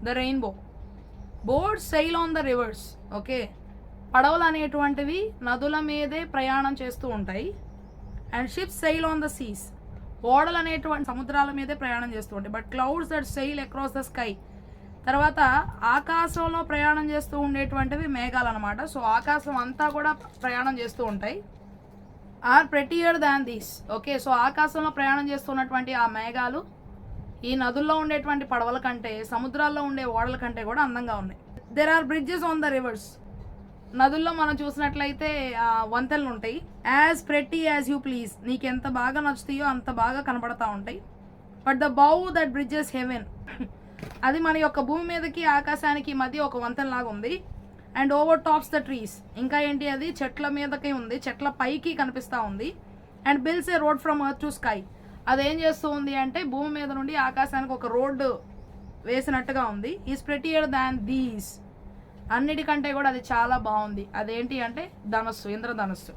The rainbow. Boats SAIL on the reverse. Okay, పడవలు అనేటువంటివి నదుల మీదే ప్రయాణం చేస్తూ ఉంటాయి. And ships SAIL on the Cs. ఓడలు అనేటువంటి సముద్రాల మీదే ప్రయాణం చేస్తూ ఉంటాయి. But clouds that SAIL across the sky. తర్వాత ఆకాశంలో ప్రయాణం చేస్తూ ఉండేటువంటివి మేఘాలు అనమాట. సో ఆకాశం అంతా కూడా ప్రయాణం చేస్తూ ఉంటాయి. Are prettier than these. Okay, so ఆకాశంలో ప్రయాణం చేస్తున్నటువంటి ఆ మేఘాలు ఈ నదుల్లో ఉండేటువంటి పడవల కంటే, సముద్రాల్లో ఉండే ఓడల కంటే కూడా అందంగా ఉన్నాయి. There are bridges on the rivers. నదుల్లో మనం చూసినట్లయితే వంతెనలు ఉంటాయి. As pretty as you please. నీకు ఎంత బాగా నచ్చుతాయో అంత బాగా కనపడతా ఉంటాయి. But the bow that bridges heaven. అది మన యొక్క భూమి మీదకి ఆకాశానికి మధ్య ఒక వంతెన లాగా ఉంది. And over tops the trees. ఇంకా ఏంటి, అది చెట్ల మీదకి ఉంది, చెట్ల పైకి కనిపిస్తూ ఉంది. And bills A road from earth to sky. అదేం చేస్తూ ఉంది అంటే భూమి మీద నుండి ఆకాశానికి ఒక రోడ్డు వేసినట్టుగా ఉంది. Is ప్రెటియర్ than these. అన్నిటికంటే కూడా అది చాలా బాగుంది. అదేంటి అంటే ధనస్సు, ఇంద్రధనస్సు.